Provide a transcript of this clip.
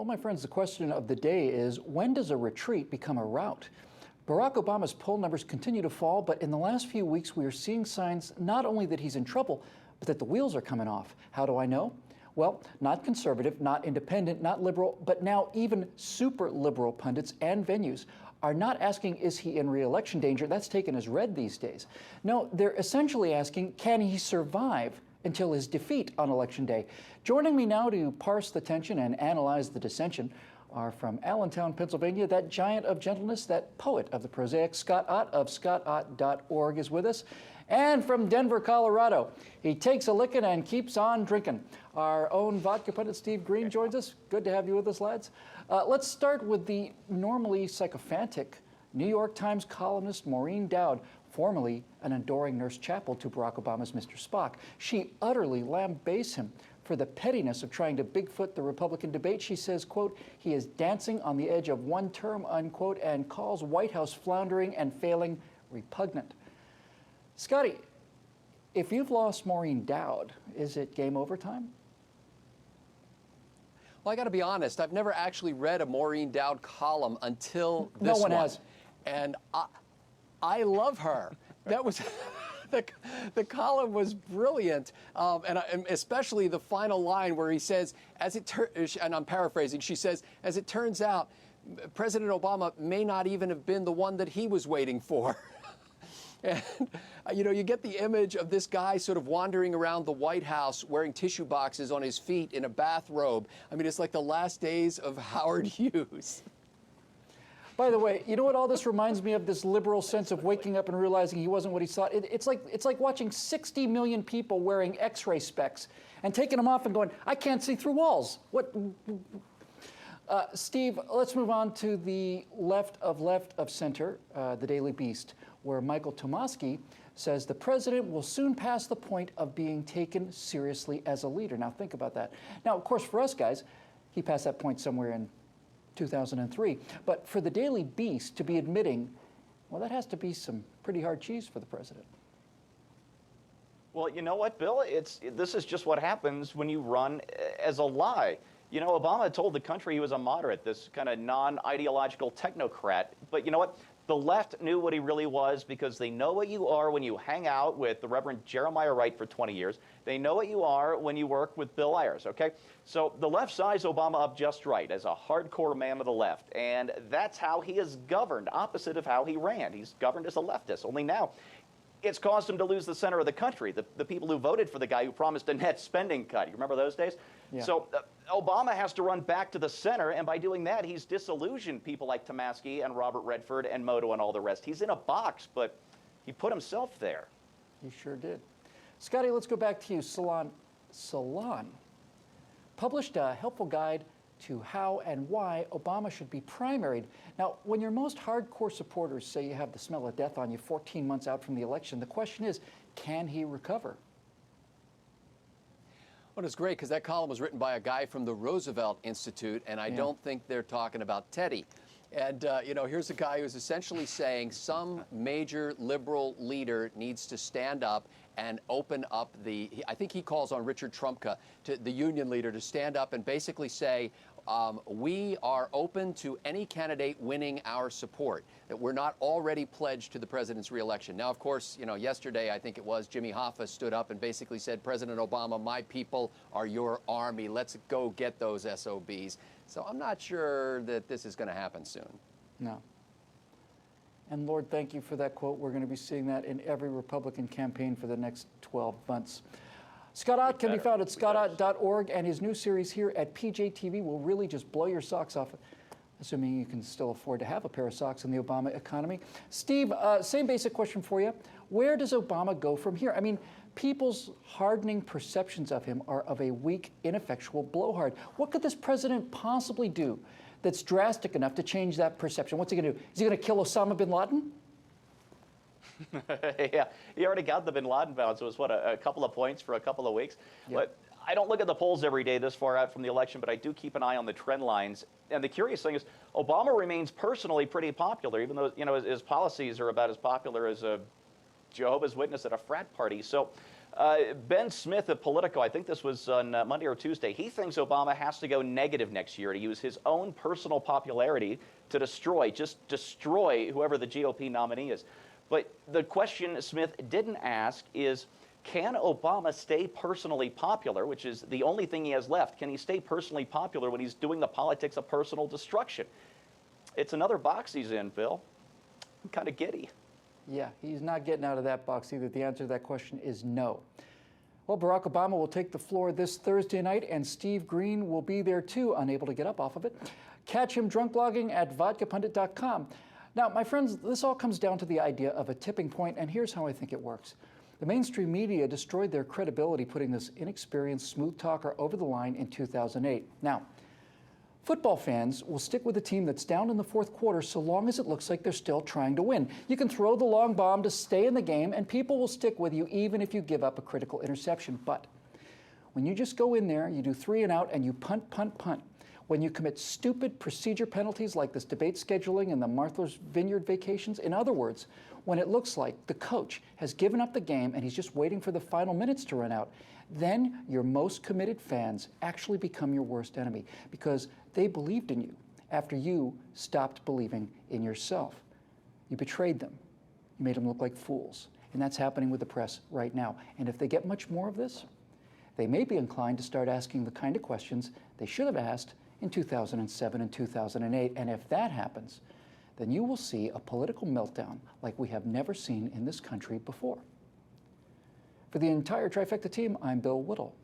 Well, my friends, the question of the day is, when does a retreat become a rout? Barack Obama's poll numbers continue to fall, but in the last few weeks, we are seeing signs not only that he's in trouble, but that the wheels are coming off. How do I know? Well, not conservative, not independent, not liberal, but now even super liberal pundits and venues are not asking, is he in re-election danger? That's taken as read these days. No, they're essentially asking, can he survive until his defeat on Election Day? Joining me now to parse the tension and analyze the dissension are from Allentown, Pennsylvania, that giant of gentleness, that poet of the prosaic, Scott Ott of scottott.org is with us. And from Denver, Colorado, he takes a licking and keeps on drinking. Our own vodka pundit Steve Green joins us. Good to have you with us, lads. Let's start with the normally sycophantic New York Times columnist Maureen Dowd, formerly an adoring Nurse Chapel to Barack Obama's Mr. Spock. She utterly lambastes him for the pettiness of trying to Bigfoot the Republican debate. She says, quote, he is dancing on the edge of one term, unquote, and calls White House floundering and failing repugnant. Scotty, if you've lost Maureen Dowd, is it game over time? Well, I got to be honest, I've never actually read a Maureen Dowd column until this one. No one has. And I love her. That was, the column was brilliant. And especially the final line where he says, and I'm paraphrasing, she says, as it turns out, President Obama may not even have been the one that he was waiting for. And, you know, you get the image of this guy sort of wandering around the White House wearing tissue boxes on his feet in a bathrobe. I mean, it's like the last days of Howard Hughes. By the way, you know what all this reminds me of? This liberal sense of waking up and realizing he wasn't what he thought. It's like watching 60 million people wearing X-ray specs and taking them off and going, I can't see through walls. What? Steve, let's move on to the left of center, the Daily Beast, where Michael Tomasky says the president will soon pass the point of being taken seriously as a leader. Now, think about that. Now, of course, for us guys, he passed that point somewhere in 2003. But for the Daily Beast to be admitting, well, that has to be some pretty hard cheese for the president. Well, you know what, Bill? This is just what happens when you run as a lie. You know, Obama told the country he was a moderate, this kind of non-ideological technocrat. But you know what? The left knew what he really was because they know what you are when you hang out with the Reverend Jeremiah Wright for 20 years. They know what you are when you work with Bill Ayers, okay? So the left sized Obama up just right as a hardcore man of the left. And that's how he is governed, opposite of how he ran. He's governed as a leftist, only now it's caused him to lose the center of the country. The people who voted for the guy who promised a net spending cut. You remember those days? Yeah. So Obama has to run back to the center, and by doing that, he's disillusioned people like Tomasky and Robert Redford and Moto and all the rest. He's in a box, but he put himself there. He sure did. Scotty, let's go back to you. Salon published a helpful guide to how and why Obama should be primaried. Now, when your most hardcore supporters say you have the smell of death on you 14 months out from the election, the question is, can he recover? Well, it's great because that column was written by a guy from the Roosevelt Institute, and I don't think they're talking about Teddy. And, you know, here's a guy who's essentially saying some major liberal leader needs to stand up and open up I think he calls on Richard Trumka, the union leader, to stand up and basically say, we are open to any candidate winning our support, that we're not already pledged to the president's reelection. Now, of course, you know, yesterday, I think it was, Jimmy Hoffa stood up and basically said, President Obama, my people are your army. Let's go get those SOBs. So I'm not sure that this is going to happen soon. No. And Lord, thank you for that quote. We're going to be seeing that in every Republican campaign for the next 12 months. Scott Ott can be found at scottott.org, and his new series here at PJTV will really just blow your socks off, assuming you can still afford to have a pair of socks in the Obama economy. Steve, same basic question for you. Where does Obama go from here? I mean, people's hardening perceptions of him are of a weak, ineffectual blowhard. What could this president possibly do that's drastic enough to change that perception? What's he going to do? Is he going to kill Osama bin Laden? Yeah, he already got the bin Laden bounce. It was, what, a couple of points for a couple of weeks? Yep. But I don't look at the polls every day this far out from the election, but I do keep an eye on the trend lines. And the curious thing is, Obama remains personally pretty popular, even though, you know, his policies are about as popular as a Jehovah's Witness at a frat party. So Ben Smith of Politico, I think this was on Monday or Tuesday, he thinks Obama has to go negative next year to use his own personal popularity to just destroy whoever the GOP nominee is. But the question Smith didn't ask is, can Obama stay personally popular, which is the only thing he has left? Can he stay personally popular when he's doing the politics of personal destruction? It's another box he's in, Bill. I'm kind of giddy. Yeah, he's not getting out of that box either. The answer to that question is no. Well, Barack Obama will take the floor this Thursday night, and Steve Green will be there too, unable to get up off of it. Catch him drunk blogging at vodkapundit.com. Now, my friends, this all comes down to the idea of a tipping point, and here's how I think it works. The mainstream media destroyed their credibility putting this inexperienced smooth talker over the line in 2008. Now, football fans will stick with a team that's down in the fourth quarter so long as it looks like they're still trying to win. You can throw the long bomb to stay in the game, and people will stick with you even if you give up a critical interception. But when you just go in there, you do 3 and out, and you punt, punt, punt. When you commit stupid procedure penalties like this debate scheduling and the Martha's Vineyard vacations, in other words, when it looks like the coach has given up the game and he's just waiting for the final minutes to run out, then your most committed fans actually become your worst enemy because they believed in you after you stopped believing in yourself. You betrayed them. You made them look like fools. And that's happening with the press right now. And if they get much more of this, they may be inclined to start asking the kind of questions they should have asked in 2007 and 2008. And if that happens, then you will see a political meltdown like we have never seen in this country before. For the entire Trifecta team, I'm Bill Whittle.